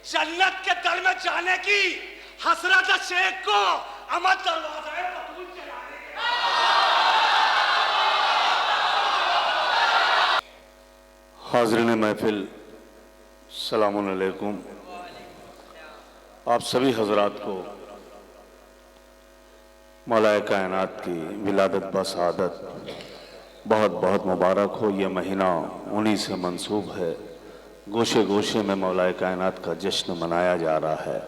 जन्नत के दर में जाने की हसरत शेख को अमद दरवाज़े बतूल चलाने के। हाज़रीन महफिल, सलामुन अलैकुम। आप सभी हजरात को मौलाए कायनात की विलादत बसादत बहुत बहुत मुबारक हो। ये महीना उन्हीं से मंसूब है। गोशे गोशे में मौलाए कायनात का जश्न मनाया जा रहा है।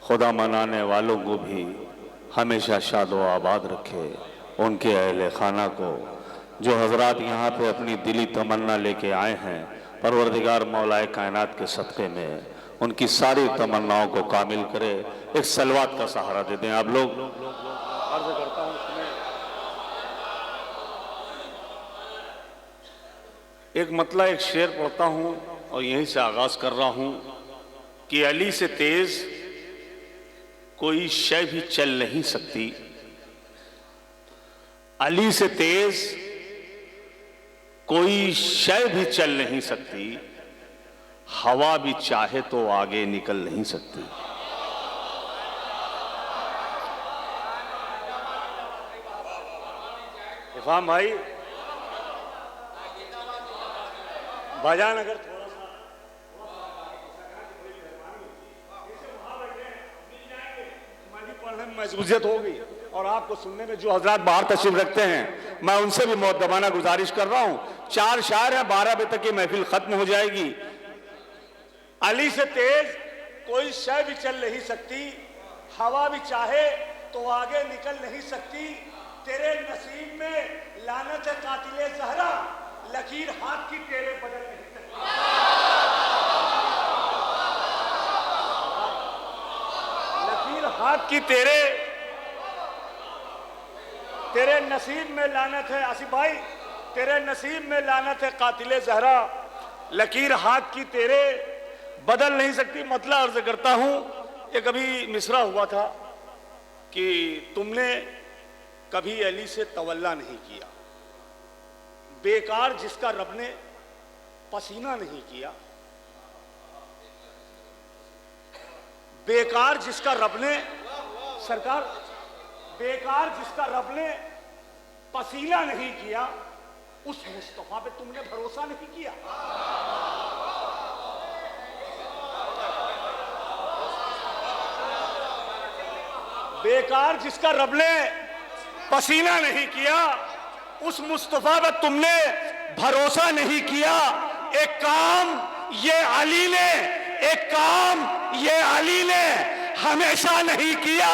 खुदा मनाने वालों को भी हमेशा शाद व आबाद रखे। उनके अहले खाना को, जो हजरात यहाँ पे अपनी दिली तमन्ना लेके आए हैं, परवरदिगार मौलाए कायनात के सदक़े में उनकी सारी तमन्नाओं को कामिल करे। एक सलवात का सहारा दे दें आप लोग। अर्ज़ करता हूँ एक मतला एक शेर पढ़ता हूँ और यहीं से आगाज कर रहा हूँ कि अली से तेज कोई शय भी चल नहीं सकती। अली से तेज कोई शय भी चल नहीं सकती। हवा भी चाहे तो आगे निकल नहीं सकती। इफ़ाम भाई बाजान अगर थोड़ा सा पढ़ने में महसूसियत होगी और आपको सुनने में जो हजरात बाहर तशरीफ रखते हैं, मैं उनसे भी मुअद्दबाना गुजारिश कर रहा हूं। 4 शायर हैं, 12 बजे तक की महफिल खत्म हो जाएगी। अली से तेज कोई शय भी चल नहीं सकती। हवा भी चाहे तो आगे निकल नहीं सकती। तेरे नसीब में लानत है कातिले ज़हरा, लकीर हाथ की तेरे बदल नहीं सकती। लकीर हाथ की तेरे नसीब में लानत है। आसिफ भाई, तेरे नसीब में लानत है कातिले ज़हरा, लकीर हाथ की तेरे बदल नहीं सकती। मतलब अर्ज करता हूं, ये कभी मिसरा हुआ था कि तुमने कभी अली से तवल्ला नहीं किया। बेकार जिसका रब ने पसीना नहीं किया, बेकार जिसका रब ने सरकार, बेकार जिसका रब ने पसीना नहीं किया, उस मुस्तफा पे तुमने भरोसा नहीं किया। बेकार जिसका रब ने पसीना नहीं किया, उस मुस्तफा पे तुमने भरोसा नहीं किया। एक काम ये अली ने, एक काम ये अली ने हमेशा नहीं किया।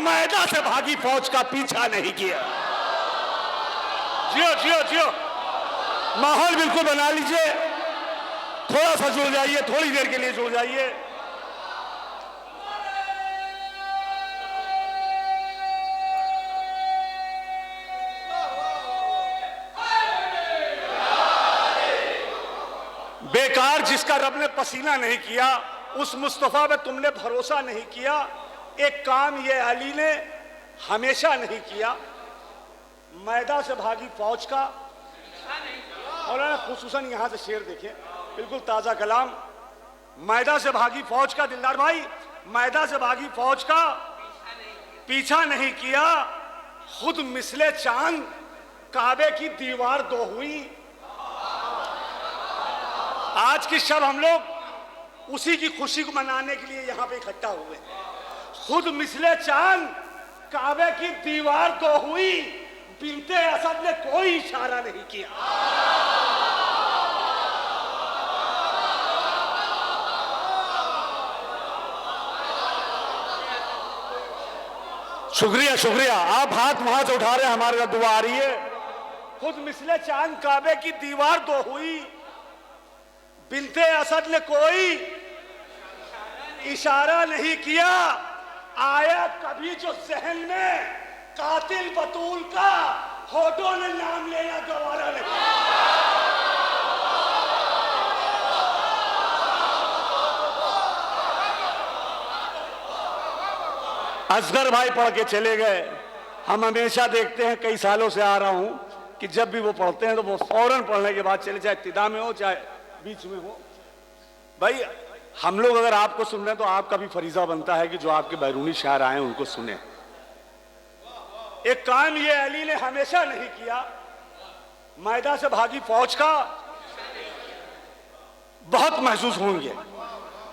मैदा से भागी फौज का पीछा नहीं किया। जियो जियो जियो, माहौल बिल्कुल बना लीजिए। थोड़ा सा जुड़ जाइए, थोड़ी देर के लिए जुड़ जाइए। बेकार जिसका रब ने पसीना नहीं किया, उस मुस्तफा पे तुमने भरोसा नहीं किया। एक काम ये अली ने हमेशा नहीं किया। मैदा से भागी फौज का, मौलाना खुसूसन यहां से शेर देखिए, बिल्कुल ताजा कलाम। मैदा से भागी फौज का, दिलदार भाई, मैदा से भागी फौज का पीछा नहीं किया। खुद मिसले चांद काबे की दीवार दो हुई। आज की शब हम लोग उसी की खुशी को मनाने के लिए यहां पे इकट्ठा हुए। खुद मिसले चांद काबे की दीवार तो हुई, बिनते असद ने कोई इशारा नहीं किया। शुक्रिया शुक्रिया, आप हाथ वहां से उठा रहे हैं, हमारे साथ दुआ आ रही है। खुद मिसले चांद काबे की दीवार तो हुई, बिनते असद ने कोई इशारा नहीं किया। आया कभी जो जहन में कातिल बतूल का, होठों ने नाम लेना गवारा नहीं। असगर भाई पढ़ के चले गए। हम हमेशा देखते हैं, कई सालों से आ रहा हूं कि जब भी वो पढ़ते हैं तो वो फौरन पढ़ने के बाद चले, चाहे इब्तिदा में हो चाहे बीच में हो। भाई हम लोग अगर आपको सुन रहे हैं तो आपका भी फरीजा बनता है कि जो आपके बैरूनी शायर आए उनको सुने। एक काम ये अली ने हमेशा नहीं किया, मैदा से भागी फौज का बहुत महसूस होंगे,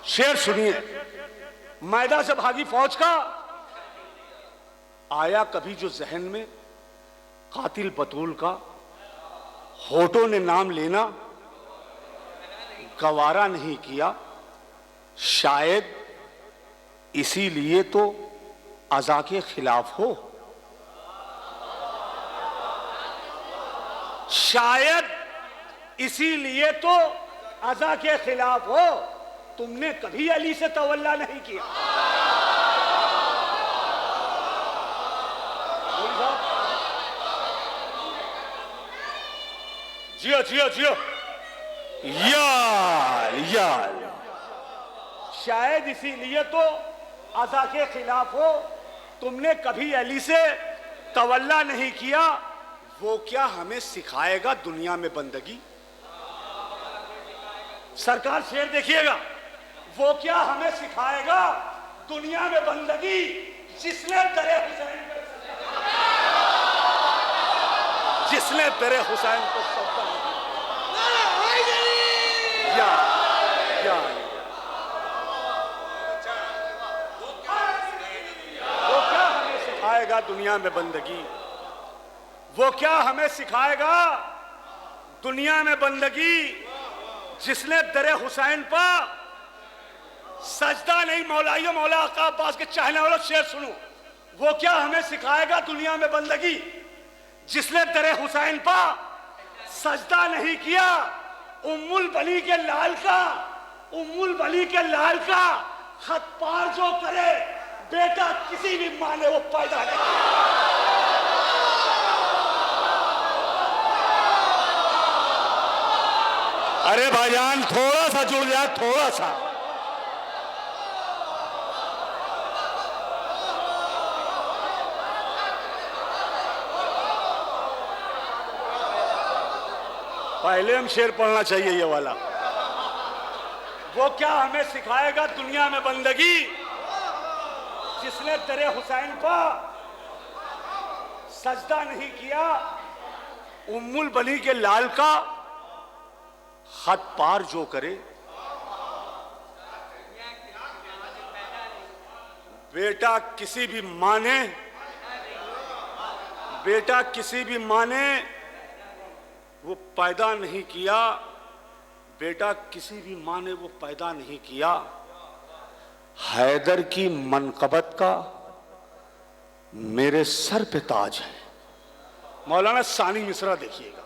शेर सुनिए। मैदा से भागी फौज का आया कभी जो जहन में कातिल बतूल का, होठों ने नाम लेना गवारा नहीं किया, शायद इसीलिए तो अज़ा के खिलाफ हो। शायद इसीलिए तो अज़ा के खिलाफ हो, तुमने कभी अली से तवल्ला नहीं किया। जियो जियो जियो, यार यार। शायद इसीलिए तो अज़ा के खिलाफ हो, तुमने कभी अली से तवल्ला नहीं किया। वो क्या हमें सिखाएगा दुनिया में बंदगी? सरकार शेर देखिएगा, वो क्या हमें सिखाएगा दुनिया में बंदगी, जिसने दरे हुसैन को सौंपा। या वो क्या हमें सिखाएगा दुनिया में बंदगी, वो क्या हमें सिखाएगा दुनिया में बंदगी, जिसने दरे हुसैन पा सजदा नहीं। मौलाइयो मौला आका अब्बास के चाहने वालों शेर सुनो, वो क्या हमें सिखाएगा दुनिया में बंदगी, जिसने दरे हुसैन पा सजदा नहीं किया। उम्मुल बली के लाल का, उम्मुल बली के लाल का खत पार जो करे, बेटा किसी भी माँ ने वो पैदा नहीं किया। अरे भाईजान थोड़ा सा जुड़ जाए, थोड़ा सा। पहले हम शेर पढ़ना चाहिए ये वाला। वो क्या हमें सिखाएगा दुनिया में बंदगी, जिसने तेरे हुसैन पर सजदा नहीं किया। उम्मुल बली के लाल का खत पार जो करे, बेटा किसी भी माने, बेटा किसी भी माने वो पैदा नहीं किया, बेटा किसी भी माँ ने वो पैदा नहीं किया। हैदर की मनकबत का मेरे सर पे ताज है। मौलाना सानी मिश्रा देखिएगा,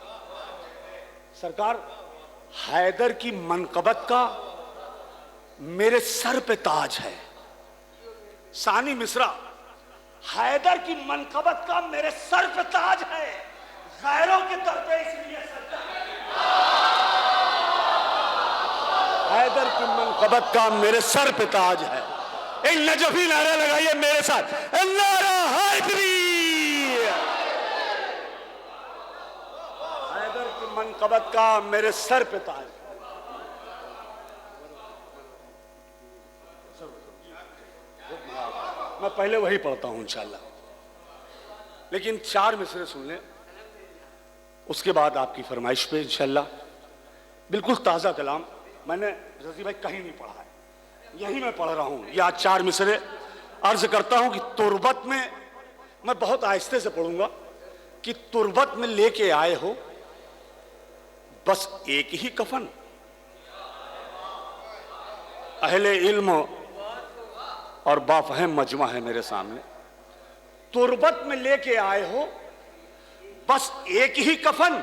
सरकार हैदर की मनकबत का मेरे सर पे ताज है। सानी मिश्रा, हैदर की मनकबत का मेरे सर पे ताज है, गैरों के दर पे इसलिए सजदा है। हैदर की मनकबत का मेरे सर पे ताज है। एक नजफी नारा लगाइए मेरे साथ, नारा हैदरी। हैदर की मनकबत का मेरे सर पे ताज। मैं पहले वही पढ़ता हूं इंशाल्लाह, लेकिन 4 मिसरे सुन लें, उसके बाद आपकी फरमाइश पे इंशाल्लाह। बिल्कुल ताज़ा कलाम, मैंने रजी भाई कहीं नहीं पढ़ा है, यही मैं पढ़ रहा हूं। ये आज 4 मिसरे अर्ज करता हूं कि तुरबत में, मैं बहुत आहिस्ते से पढ़ूंगा, कि तुरबत में लेके आए हो बस एक ही कफन। अहले इल्म और बाफहम मजमा है मेरे सामने। तुरबत में लेके आए हो बस एक ही कफन,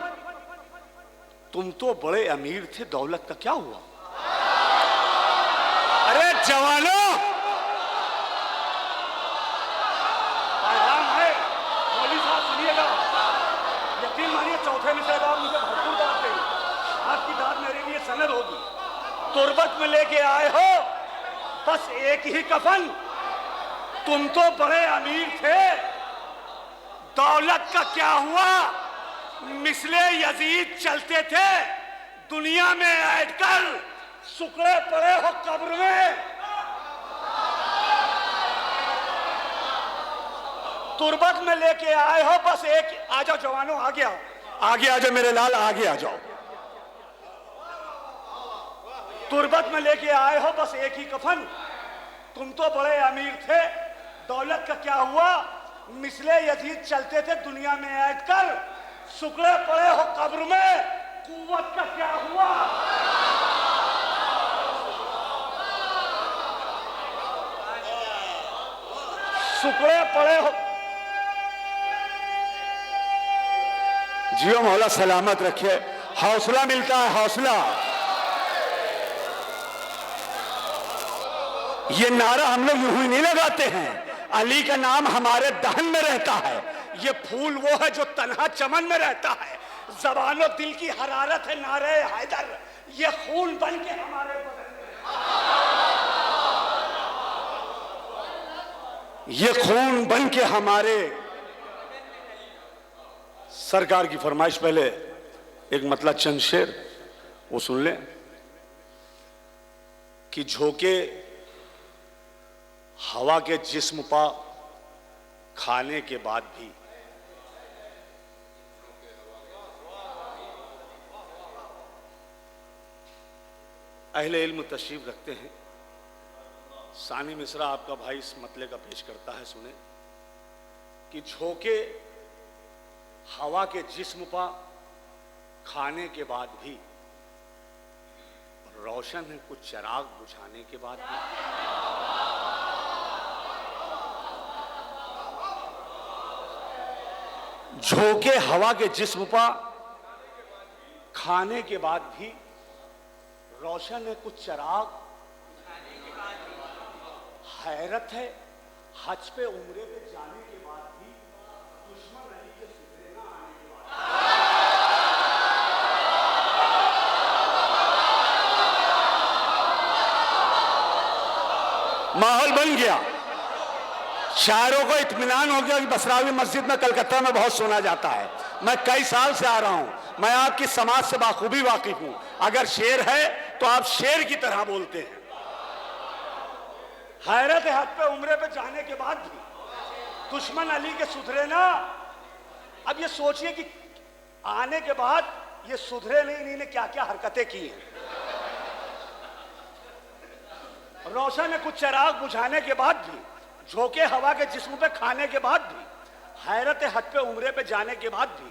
तुम तो बड़े अमीर थे, दौलत का क्या हुआ? अरे जवानों, पैगाम है, मौलवी साहब सुनिएगा, यकीन मानिए चौथे मिसरे बाद मुझे भरपूर दाद देंगे, आपकी दाद मेरे लिए सनद होगी। तुरबत में लेके आए हो बस एक ही कफन, तुम तो बड़े अमीर थे, दौलत का क्या हुआ? मिसले यजीद चलते थे दुनिया में ऐड कर, सुकड़े पड़े हो कब्र में, तुरबत में लेके आए हो बस एक। आ जाओ जवानों, आगे आओ, आगे आ जाओ मेरे लाल, आगे आ जाओ। तुरबत में लेके आए हो बस एक ही कफन। तुम तो बड़े अमीर थे, दौलत का क्या हुआ? मिसले यजीद चलते थे दुनिया में ऐड कर। सुकड़े पड़े हो कब्र में, कुव्वत का क्या हुआ? सुकड़े पड़े हो। जियो मौला सलामत रखे, हौसला मिलता है, हौसला। ये नारा हम लोग यूं ही नहीं लगाते हैं, अली का नाम हमारे दहन में रहता है। ये फूल वो है जो तन्हा चमन में रहता है। ज़बानो दिल की हरारत है नारे हैदर, ये खून बन के हमारे बदन में, ये खून बन के हमारे। सरकार की फरमाइश पहले एक मतलब चंद शेर वो सुन लें कि झोंके हवा के जिस्म पा खाने के बाद भी, अहले इल्म तशरीफ रखते हैं। सानी मिश्रा आपका भाई इस मतले का पेश करता है, सुने कि झोंके हवा के जिस्म पा खाने के बाद भी, रोशन है कुछ चिराग बुझाने के बाद भी। झोंके हवा के जिस्म पा खाने के बाद भी, रोशन है कुछ चिराग। हैरत है हज पे उम्रे पे जाने के बाद भी, दुश्मन अली के सुधरे ना आने के बाद। माहौल बन गया, शायरों को इत्मीनान हो गया कि बसरावी मस्जिद में कलकत्ता में बहुत सुना जाता है। मैं कई साल से आ रहा हूं, मैं आपकी समाज से बाखूबी वाकिफ हूं। अगर शेर है तो आप शेर की तरह बोलते हैं। हैरत है हज पे उम्रे पे जाने के बाद भी, दुश्मन अली के सुधरे ना। अब ये सोचिए कि आने के बाद ये सुधरे नहीं, इन्होंने क्या क्या हरकतें की हैं। रोशन है कुछ चिराग बुझाने के बाद भी, झोंके हवा के जिस्म पे खाने के बाद भी, हैरत है हज पे उम्रे पे जाने के बाद भी,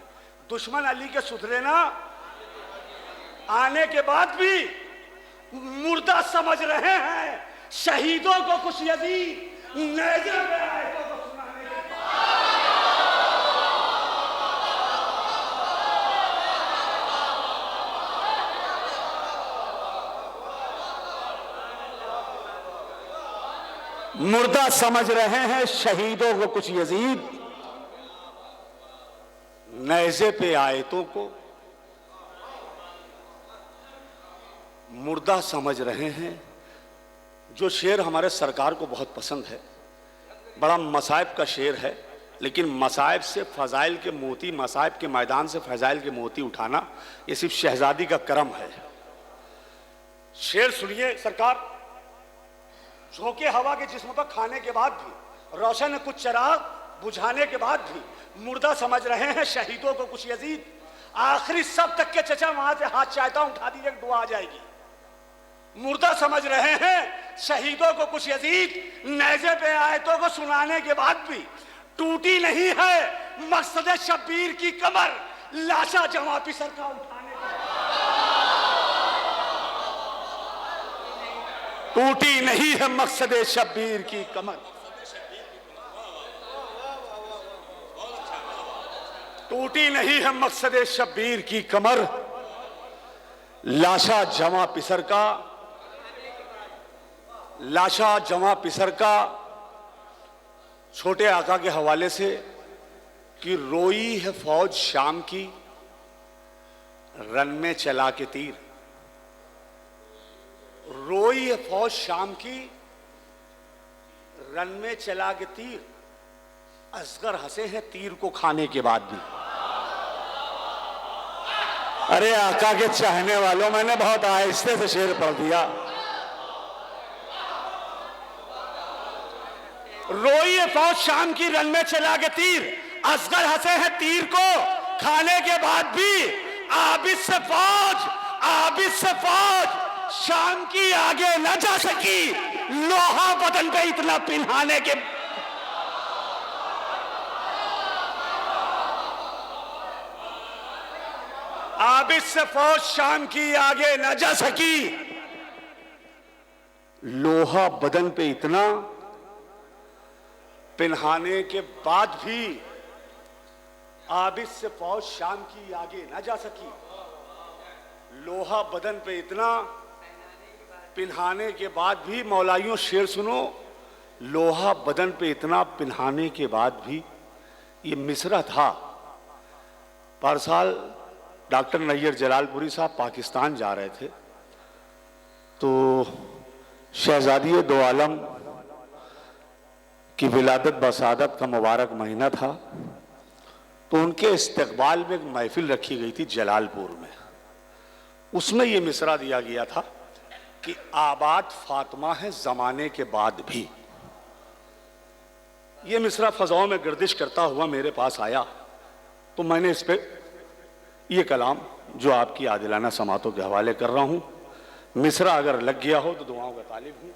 दुश्मन अली के सुधरे ना आने के बाद भी, मुर्दा समझ रहे हैं शहीदों को कुछ यजीद, नेज़े पे आयतों को सुनाने के बाद। मुर्दा समझ रहे हैं शहीदों को कुछ यजीद, नेज़े पे आयतों को मुर्दा समझ रहे हैं। जो शेर हमारे सरकार को बहुत पसंद है, बड़ा मसाइब का शेर है, लेकिन मसाइब से फजाइल के मोती, मसाइब के मैदान से फजाइल के मोती उठाना ये सिर्फ शहजादी का करम है। शेर सुनिए सरकार। झोंके हवा के जिस्म पर खाने के बाद भी, रोशन है कुछ चिराग बुझाने के बाद भी, मुर्दा समझ रहे हैं शहीदों को कुछ यजीद। आखिरी सब तक के चचा वहां से हाथ चाहता हूं उठा दीजिए, दुआ आ जाएगी। मुर्दा समझ रहे हैं शहीदों को कुछ यजीद, नेज़े पे आयतों को सुनाने के बाद भी, टूटी नहीं है मकसद शब्बीर की कमर, लाशा जमा पिसर का उठाने के बाद। टूटी नहीं है मकसद शब्बीर की कमर, टूटी नहीं है मकसद शब्बीर की कमर, लाशा जमा पिसर का, लाशा जमा पिसर का। छोटे आका के हवाले से कि रोई है फौज शाम की, रन में चला के तीर। रोई है फौज शाम की, रन में चला के तीर। असगर हंसे हैं तीर को खाने के बाद भी। अरे आका के चाहने वालों, मैंने बहुत आहिस्ते से शेर पढ़ दिया। रोई फौज शाम की रन में चला के तीर, असगर हंसे हैं तीर को खाने के बाद भी। आबिद से फौज शाम की आगे न जा सकी, लोहा बदन पे इतना पिन्हाने के। आबिद से फौज शाम की आगे न जा सकी, लोहा बदन पे इतना पिन्हाने के बाद भी। आबिद से फौज शाम की आगे न जा सकी, लोहा बदन पे इतना पिन्हाने के बाद भी। मौलाइयों शेर सुनो, लोहा बदन पे इतना पिन्हाने के बाद भी। ये मिसरा था। पर साल डॉक्टर नैयर जलालपुरी साहब पाकिस्तान जा रहे थे, तो शहजादी दो आलम की विलादत बसादत का मुबारक महीना था, तो उनके इस्तकबाल में एक महफिल रखी गई थी जलालपुर में। उसमें यह मिसरा दिया गया था कि आबाद फातिमा है जमाने के बाद भी। यह मिसरा फजाओं में गर्दिश करता हुआ मेरे पास आया, तो मैंने इस पे ये कलाम जो आपकी आदिलाना समातों के हवाले कर रहा हूं, मिसरा अगर लग गया हो तो दुआओं का तालिब हूं।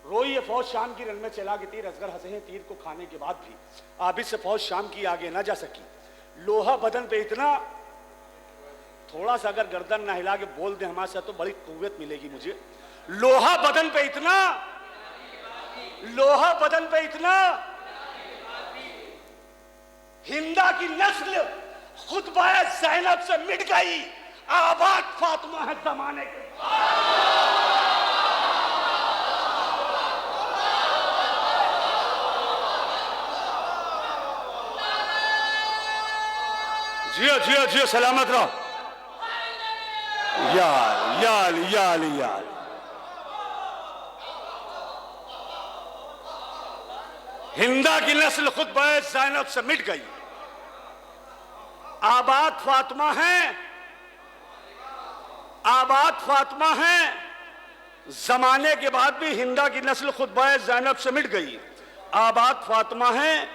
रोई फौज शाम की रन में चला के तीर, असगर हंसे हैं तीर को खाने के बाद भी। आबिद से फौज शाम की आगे ना जा सकी, लोहा बदन पे इतना। थोड़ा सा अगर गर्दन ना हिला के बोल दे हमारे साथ तो बड़ी कुव्वत मिलेगी मुझे। लोहा बदन पे इतना, लोहा बदन पे इतना। हिंदा की नस्ल खुतबा ज़ैनब से मिट गई, आबाद फातिमा है जमाने के। जियो जियो जियो, सलामत रहो। याल याल याल याल। हिंदा की नस्ल खुतबा ज़ैनब से मिट गई, आबाद फातिमा है, आबाद फातिमा है जमाने के बाद भी। हिंदा की नस्ल खुतबा ज़ैनब से मिट गई, आबाद फातिमा है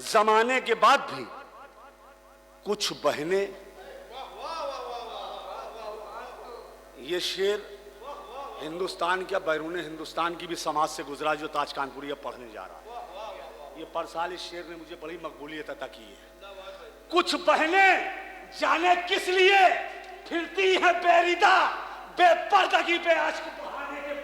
जमाने के बाद भी। कुछ बहनें, ये शेर हिंदुस्तान क्या बैरून हिंदुस्तान की भी समाज से गुजरा, जो ताज कानपुरी अब पढ़ने जा रहा है। ये पर साल इस शेर ने मुझे बड़ी मकबूलियत अता की है। कुछ बहनें जाने किस लिए फिरती हैं बेरिदा, बेपर्दगी पे आशिक बहाने के।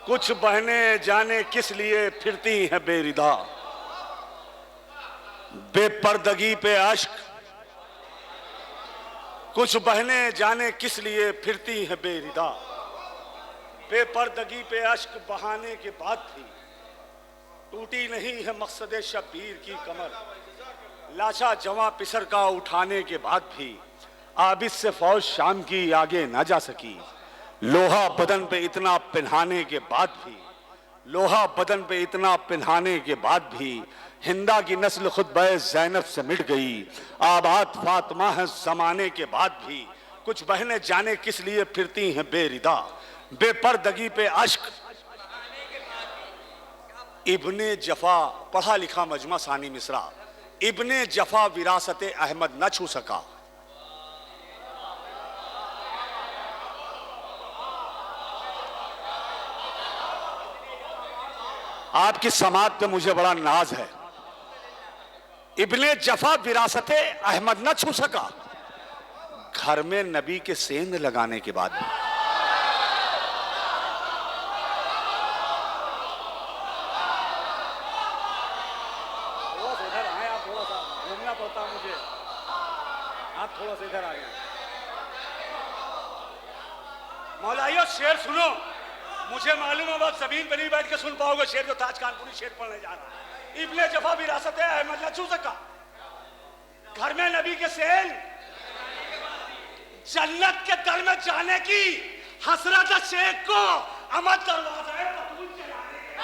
कुछ बहनें जाने किस लिए फिरती हैं बेरिदा, बेपर्दगी पे अश्क। कुछ बहनें जाने किस लिए फिरती हैं बेरिदा, बेपर्दगी पे अश्क बहाने के बाद भी। टूटी नहीं है मकसद शब्बीर की कमर, लाशा जवां पिसर का उठाने के बाद भी। आबिद से फौज शाम की आगे ना जा सकी, लोहा बदन पे इतना पिन्हाने के बाद भी। लोहा बदन पे इतना पिन्हाने के बाद भी। हिंदा की नस्ल खुतबा ज़ैनब से मिट गई, आबाद फातिमा है जमाने के बाद भी। कुछ बहनें जाने किस लिए फिरती हैं बेरिदा, बेपर्दगी पे अश्क। इब्ने जफा, पढ़ा लिखा मजमा सानी मिसरा। इब्ने जफा विरासत अहमद न छू सका, आपकी समात पे मुझे बड़ा नाज है। इब्ने जफा विरासत अहमद न छू सका, घर में नबी के सेंध लगाने के बाद। थोड़ा सा इधर आए आप, थोड़ा सा घूमना पड़ता मुझे, आप थोड़ा सा इधर आ गए। मौलाइयों शेर सुनो, मुझे मालूम है बस जमीन पर नहीं बैठ के सुन पाओगे शेर जो ताज कानपुरी शेर पढ़ने जा रहा है। इब्ने जफा विरासत है अहमद न छू सका, घर में नबी के सेल, जन्नत के दर में जाने की हसरत शेख को अमद दरवाजा है बतूल चलाने के।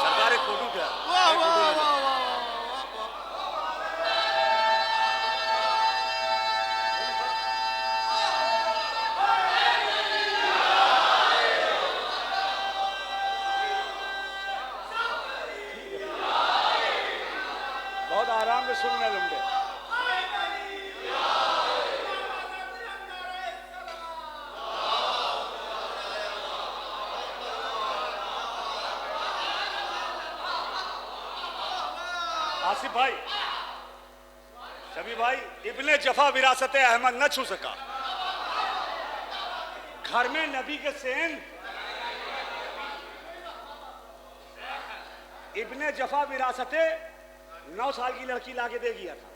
सरकार एक फोटो क्या बहुत आराम से सुनने लूंगे। आसिफ भाई, शबी भाई, इब्ने जफा विरासत अहमद न छू सका, घर में नबी के सेन, इब्ने जफा विरासत 9 साल की लड़की लाके दे गया था,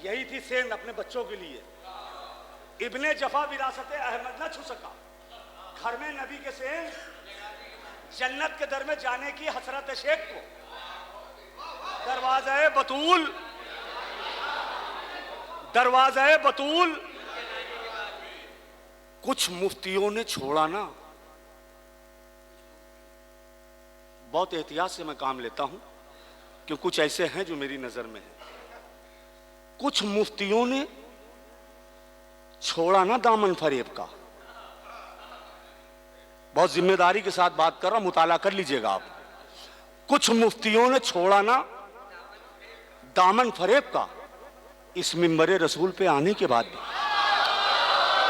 यही थी सेंध अपने बच्चों के लिए। इब्ने जफा विरासत अहमद न छू सका, घर में नबी के सेंध, जन्नत के दर में जाने की हसरत शेख को दरवाजा बतूल, दरवाजा बतूल कुछ मुफ्तियों ने छोड़ा ना। बहुत एहतियात से मैं काम लेता हूं कि कुछ ऐसे हैं जो मेरी नजर में है। कुछ मुफ्तियों ने छोड़ा ना दामन फरेब का। बहुत जिम्मेदारी के साथ बात कर रहा हूं, मुताला कर लीजिएगा आप। कुछ मुफ्तियों ने छोड़ा ना दामन फरेब का इस मिंबरे रसूल पे आने के बाद भी।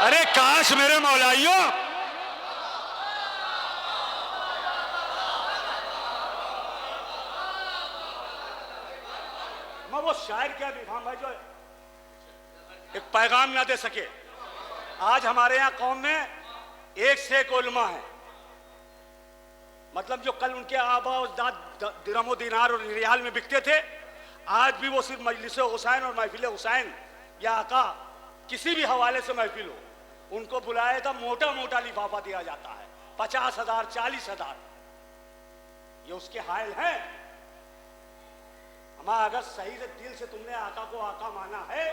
अरे काश मेरे मौलाइयों, मैं वो शायर क्या विफाम भाई जो एक पैगाम ना दे सके। आज हमारे यहां कौम में एक से एक उलमा है, मतलब जो कल उनके आबा और दाद दिरहम दिनार और रियाल में बिकते थे, आज भी वो सिर्फ मजलिस हुसैन और महफिल हुसैन या आका किसी भी हवाले से महफिल हो, उनको बुलाया था, मोटा मोटा लिफाफा दिया जाता है, 50,000 40,000। ये उसके हाल है। हमारा अगर सही से दिल से तुमने आका को आका माना है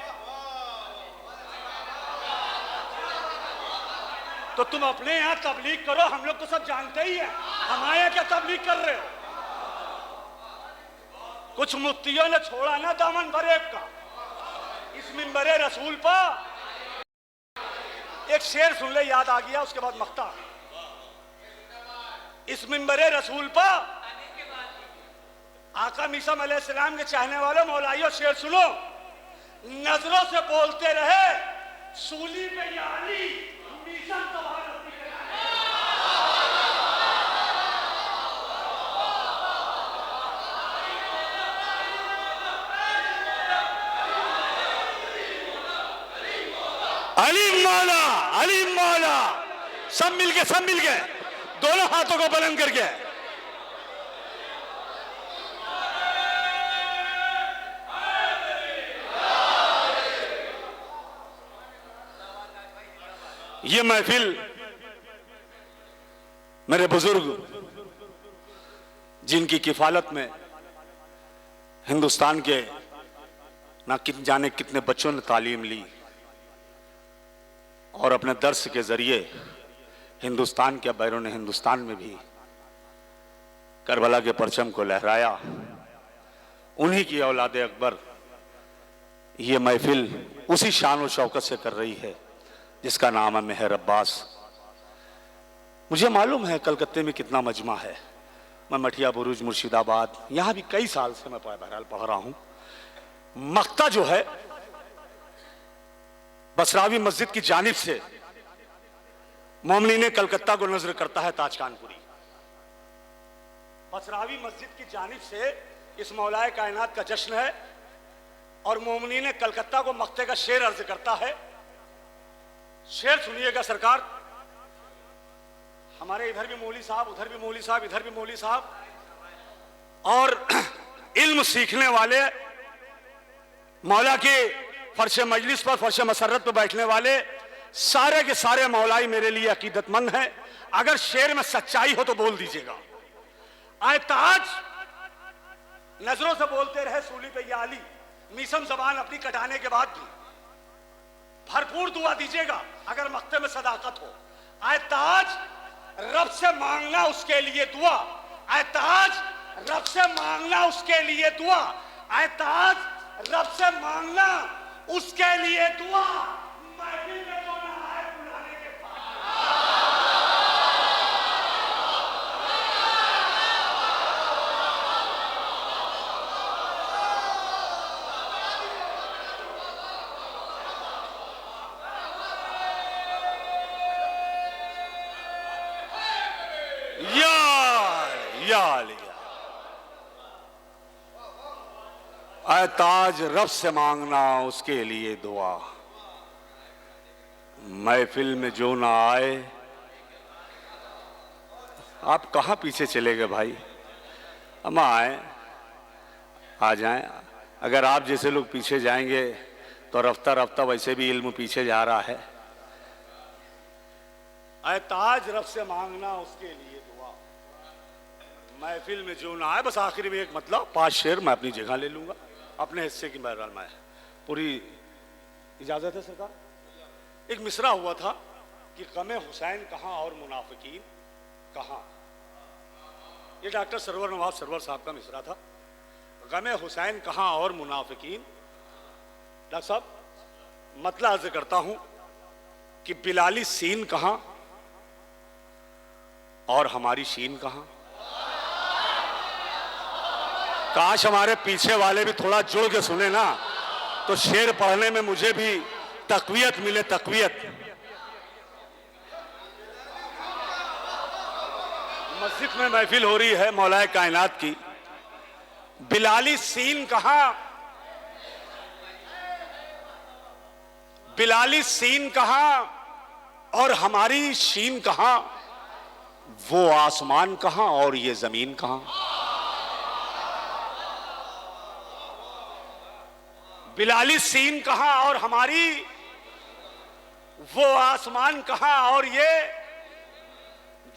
तो तुम अपने यहां तबलीग करो, हम लोग तो सब जानते ही हैं, हमारे यहां क्या तबलीग कर रहे हो। कुछ मुफ्तियों ने छोड़ा ना दामन फरेब का इस मिंबरे रसूल पर। एक शेर सुन ले, याद आ गया, उसके बाद मख्ता। इस मिंबरे रसूल पर आका मीसा अलैहिस्सलाम के चाहने वालों मौलाइयों शेर सुनो। नजरों से बोलते रहे सूली पे याली मीसा अली मौला, सब मिल गए, दोनों हाथों को बुलंद करके। ये महफिल मेरे बुजुर्ग जिनकी किफालत में हिंदुस्तान के ना जाने कितने बच्चों ने तालीम ली और अपने दर्स के जरिए हिंदुस्तान के बैरून हिंदुस्तान में भी करबला के परचम को लहराया, उन्हीं की औलाद अकबर ये महफिल उसी शान और शौकत से कर रही है जिसका नाम है मेहर अब्बास। मुझे मालूम है कलकत्ते में कितना मजमा है, मैं मठिया बुरुज मुर्शिदाबाद यहां भी कई साल से मैं बहरहाल पढ़ रहा हूं। मक्ता जो है बसरावी मस्जिद की जानिब से मोमिनीन कलकत्ता को नजर करता है ताज कानपुरी। बसरावी मस्जिद की जानिब से इस मौलाए कायनात का जश्न है और मोमिनीन कलकत्ता को मक्ते का शेर अर्ज करता है। शेर सुनिएगा सरकार। हमारे इधर भी मौलवी साहब, उधर भी मौलवी साहब, इधर भी मौलवी साहब, और इल्म सीखने वाले, मौला के फर्श मजलिस पर, फर्श मसरत पर बैठने वाले सारे के सारे मौलाई मेरे लिए अकीदतमंद हैं। अगर शेर में सच्चाई हो तो बोल दीजिएगा। आए ताज नजरों से बोलते रहे सूली पे या अली, मीसम जबान अपनी कटाने के बाद भी भरपूर दुआ दीजिएगा अगर मक्ते में सदाकत हो। आए ताज रब से मांगना उसके लिए दुआ, आए ताज रब से मांगना उसके लिए दुआ, आए ताज रब से मांगना उसके लिए दुआ। महफिल में जो ना आए बुलाने के या लिया। आए ताज रब से मांगना उसके लिए दुआ, महफिल में जो ना आए। आप कहां पीछे चले गए भाई? अम्मा आए, आ जाएं। अगर आप जैसे लोग पीछे जाएंगे तो रफ्ता रफ्ता वैसे भी इल्म पीछे जा रहा है। आए ताज रब से मांगना उसके लिए दुआ, महफिल में जो ना आए। बस आखिर में एक मतलब 5 शेर मैं अपनी जगह ले लूंगा अपने हिस्से की बहरहाल में पूरी इजाजत है सरकार। एक मिसरा हुआ था कि गमे हुसैन कहाँ और मुनाफिकीन कहाँ। ये डॉक्टर सरवर नवाब सरवर साहब का मिसरा था। गमे हुसैन कहाँ और मुनाफिकीन। डॉक्टर साहब मतलब अर्ज करता हूं कि बिलाली सीन कहाँ और हमारी शीन कहाँ। काश हमारे पीछे वाले भी थोड़ा जोड़ के सुने ना, तो शेर पढ़ने में मुझे भी तकवीयत मिले, तकवीयत। मस्जिद में महफिल हो रही है मौलाए कायनात की। बिलाली सीन कहां, बिलाली सीन कहां और हमारी शीन कहां। वो आसमान कहां और ये जमीन कहां। बिलाली सीन कहां और हमारी, वो आसमान कहां और ये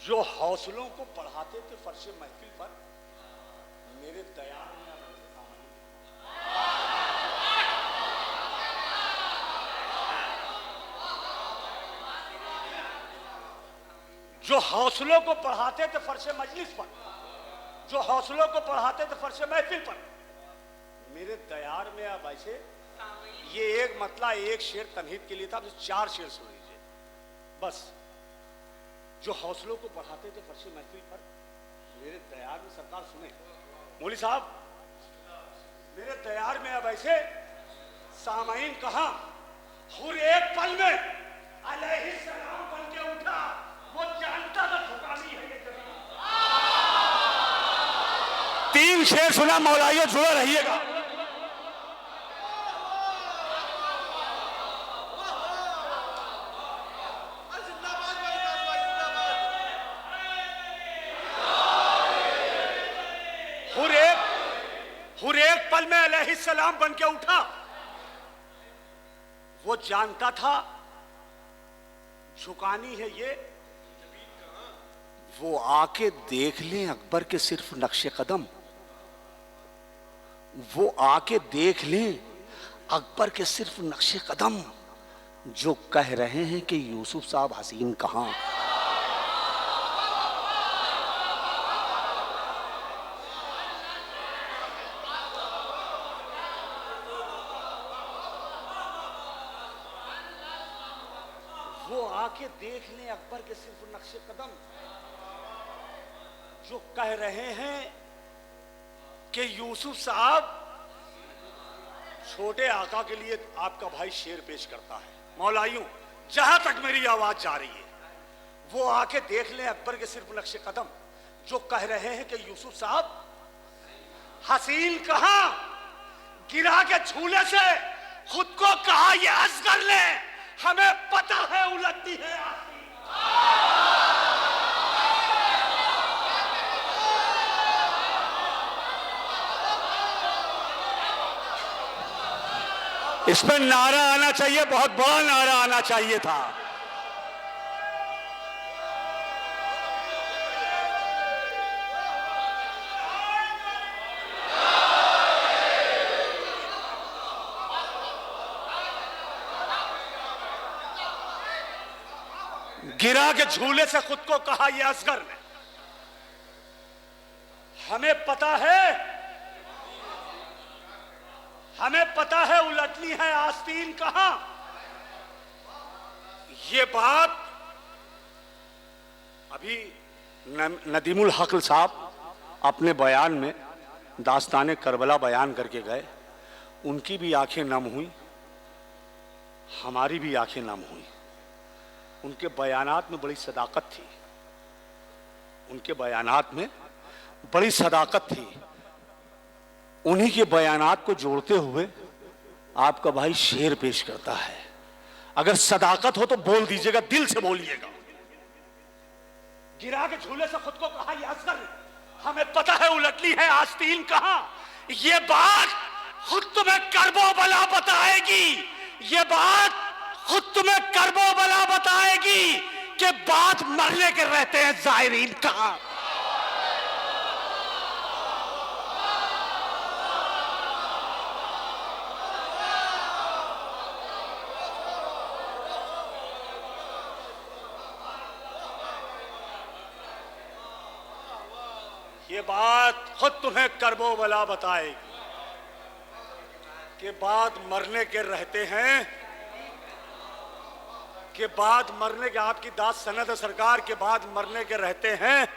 जो हौसलों को बढ़ाते थे फर्श महफिल पर मेरे दया जो हौसलों को बढ़ाते थे फर्श मजलिस पर, जो हौसलों को बढ़ाते थे फर्श महफिल पर मेरे दयार में। अब ऐसे ये एक मतलब एक शेर तनहीद के लिए था, तो 4 शेर सुन लीजिए बस। जो हौसलों को बढ़ाते थे फर्श महफिल पर मेरे दयार में। सरकार सुने मौली साहब, मेरे दयार में अब ऐसे सामाइन कहा। हुर एक पल में अलैहिस्सलाम बन के उठा, वो जानता था ठुकानी है ये जमीन। 3 शेर सुना मौलाइयों, जुड़े रहिएगा। हुर एक पल में अलैहिस्सलाम बन के उठा, वो जानता था झुकानी है ये। वो आके देख लें अकबर के सिर्फ नक्शे कदम, वो आके देख लें अकबर के सिर्फ नक्शे कदम। जो कह रहे हैं कि यूसुफ साहब हसीन कहां। वो आके देख लें अकबर के सिर्फ नक्शे कदम। जो कह रहे हैं कि यूसुफ साहब, छोटे आका के लिए आपका भाई शेर पेश करता है। मौलाइयों, जहां तक मेरी आवाज जा रही है, वो आके देख लें अकबर के सिर्फ नक्शे कदम। जो कह रहे हैं कि यूसुफ साहब हसीन कहां, गिरा के झूले से खुद को कहा ये असगर ले, हमें पता है उलटती है आसीन। इस पर नारा आना चाहिए, बहुत बड़ा नारा आना चाहिए था। गिरा के झूले से खुद को कहा यह असगर ने, हमें पता है उलटनी है आस्तीन कहां। ये बात अभी नदीमुल हक साहब अपने बयान में दास्ताने करबला बयान करके गए, उनकी भी आंखें नम हुई, हमारी भी आंखें नम हुई। उनके बयानात में बड़ी सदाकत थी, उनके बयानात में बड़ी सदाकत थी। उन्हीं के बयानात को जोड़ते हुए आपका भाई शेर पेश करता है। अगर सदाकत हो तो बोल दीजिएगा, दिल से बोलिएगा। गिरा के झूले से खुद को कहा यह असगर ने, हमें पता है उलटनी है आस्तीन कहां। ये बात खुद तुम्हें करबो बला बताएगी, ये बात खुद तुम्हें करबो बला बताएगी कि बात मरने के रहते हैं जायरीन कहां। ये बात खुद तुम्हें करबो बला बताएगी कि बात मरने के रहते हैं, के बाद मरने के, आपकी दाद सनद सरकार के बाद मरने के रहते हैं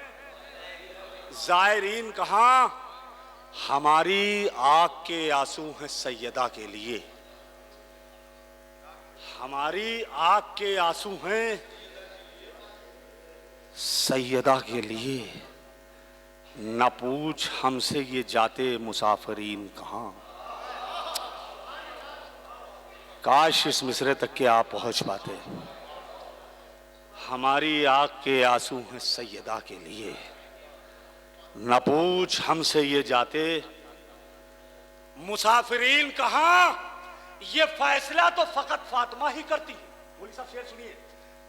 जायरीन कहां। हमारी आंख के आंसू हैं सैयदा के लिए, हमारी आंख के आंसू हैं सैयदा के लिए। न पूछ हमसे ये जाते मुसाफरीन कहां। काश इस मिसरे तक के आप पहुंच पाते। हमारी आंख के आंसू हैं सैयदा के लिए, न पूछ हमसे ये जाते मुसाफिरीन कहां। ये फैसला तो फकत फातिमा ही करती है। बोली साहब शेर सुनिए,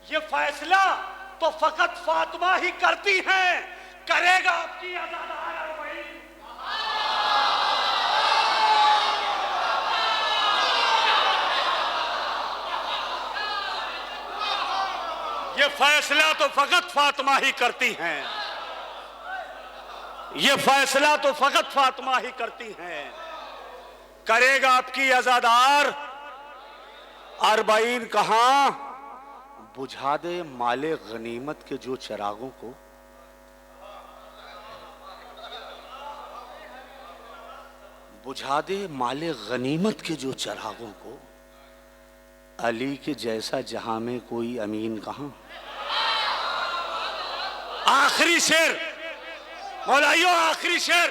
ये फैसला तो फकत फातिमा ही करती हैं, करेगा आपकी आजादार अरबईन। ये फैसला तो फकत फातिमा ही करती हैं, ये फैसला तो फकत फातिमा ही करती हैं, करेगा आपकी आजादार अरबईन कहां। बुझा दे माले गनीमत के जो चिरागों को, बुझा दे माले गनीमत के जो चिरागों को, अली के जैसा जहां में कोई अमीन कहां। आखिरी शेर मौलाइयों, आखिरी शेर।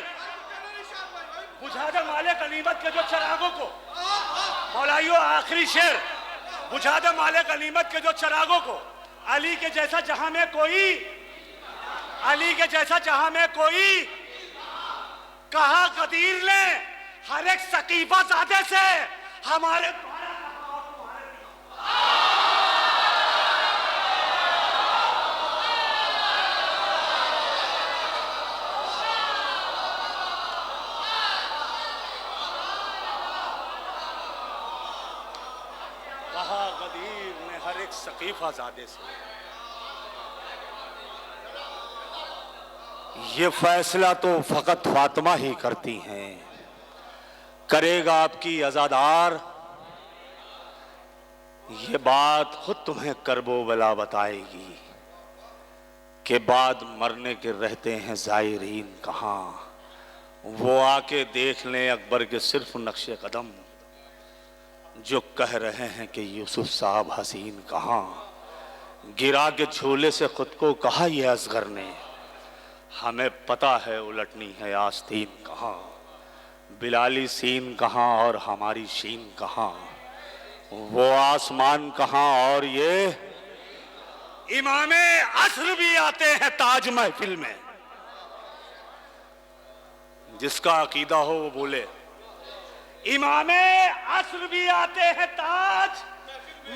बुझा दे माले गनीमत के जो चिरागों को, मौलाइयों आखिरी शेर। बुझा दे माले गनीमत के जो चिरागों को, अली के जैसा जहां में कोई, अली के जैसा जहां में कोई। कहा गदीर ने हर एक सकीफा ज़ादे से हमारे सकीफा ज़ादे से। ये फैसला तो फकत फातिमा ही करती हैं, करेगा आपकी आजादार। ये बात खुद तुम्हें करबो बला बताएगी कि बाद मरने के रहते हैं जायरीन कहां। वो आके देख लें अकबर के सिर्फ नक्शे कदम, जो कह रहे हैं कि यूसुफ साहब हसीन कहां। गिरा के झोले से खुद को कहा यह असगर ने, हमें पता है उलटनी है आस्तीन कहां। बिलाली सीन कहां और हमारी शीन कहां, वो आसमान कहां और ये इमामे असर भी आते हैं ताज महफिल में। जिसका अकीदा हो वो बोले इमामे असर भी आते हैं ताज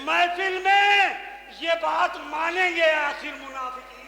महफिल में, ये बात मानेंगे आखिर मुनाफिकीन।